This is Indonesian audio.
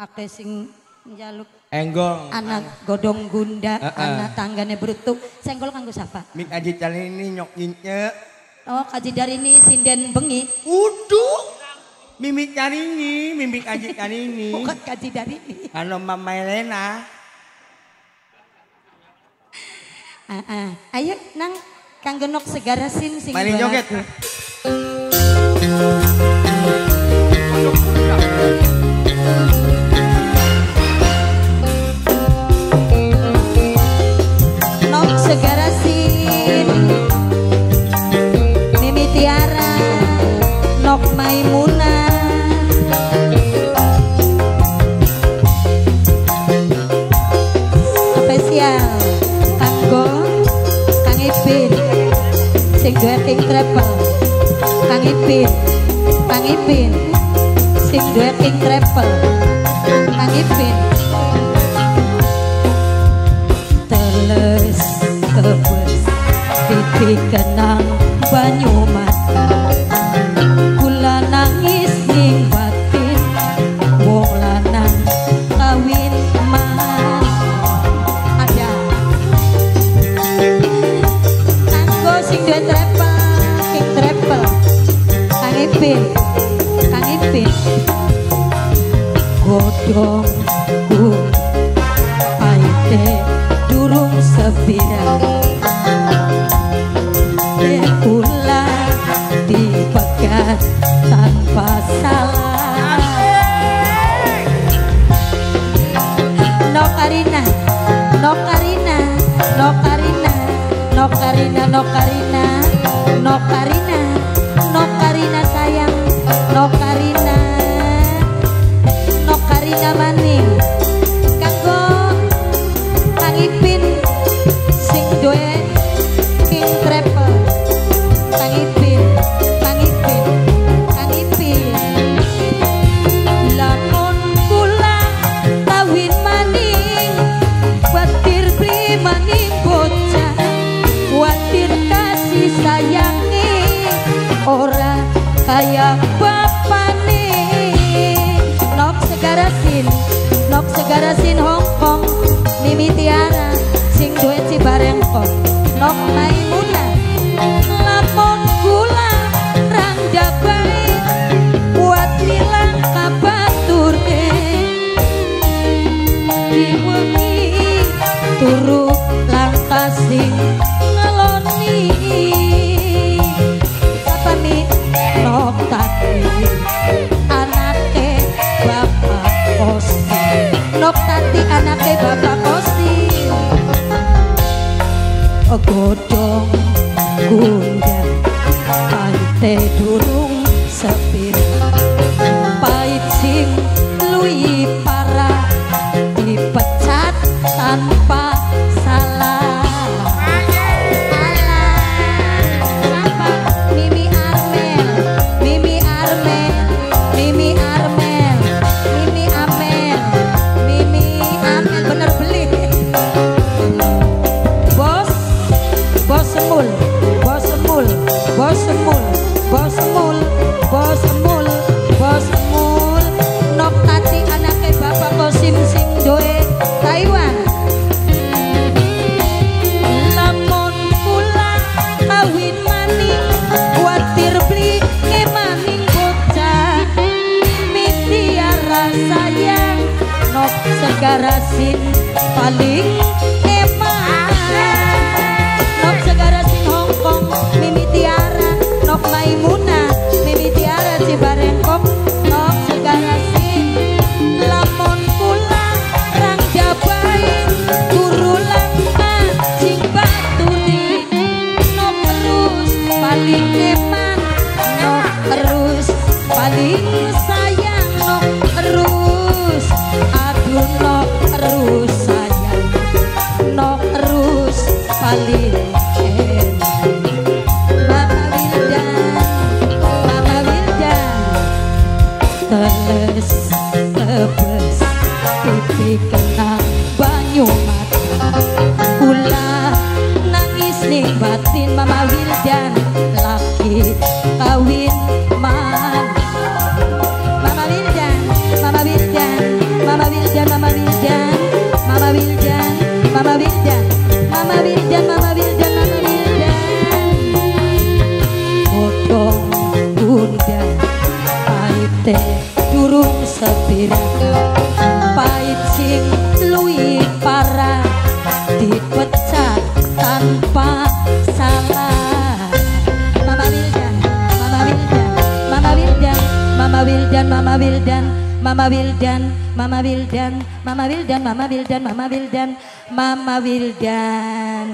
Akeh sing njaluk enggong anak godong gunda, anak tanggane brutuk. Senggol kanggo sapa? Mik aji cali ini nyok nyinye. Oh, kaji dari ini sinden bengi. Uduk. Mimik cari ini, mimik aji cari ini. Bukan kaji dari ini. Halo Mama Elena. Ayo nang kanggo nok segarasin sing mari joget. Nok segarasin Mimi Tiara Nok Maimuna spesial kanggo Kang Ipin sing dueting treble Kang Ipin sing dueting treble Kang Ipin teles kebes pipi kenang banyu mata kula nangis ning batin wong lanang kawin man ada kanggo sing duwe treble king treble Kang Ipin godhong ku paite durung sepira kula dipegat tanpa salah Nokarina sayang Nokarina maning kanggo Kang Ipin sing duwe king treble Kang Ipin lamun kula kawin maning watir pri maning bocah watir kasih sayangi ora kaya bapane nok segarasin Hongkong Mimi Tiara sing duwe Cibarengkok nok Maimuna lamun kula rangga bae buat nilang kabaturne diwengi turu langkah sing ngeloni sapami nok tati anake bapak kosi nok tati anake bapak kosi godhong gunda pante durung sepir pait sing luwih parah dipecat tanpa salah bener beli bos semul nok tati anake bapak kosim sing doe Taiwan lamun kula kawin maning kuatir beli maning bocah Mitiara sayang nok segarasin paling nok segarasin Hongkong Mimi Tiara nok Maimuna Mimi Tiara Cibarengkok nok segarasin lamun kula rang jabai turu langka sing baturi nok terus paling eman nok terus paling sayang nok terus aduh nok terus sayang nok terus paling teles tebes pipi kenang banyu mata kula nangis ning batin Mama Wildan laki kawin man Mama Wildan teh durung sepirang pahit sing luwih parah dipecat tanpa salah. Mama Wildan, Mama Wildan, Mama Wildan, Mama Wildan, Mama Wildan, Mama Wildan, Mama Wildan, Mama Wildan, Mama Wildan, Mama Wildan, Mama Wildan.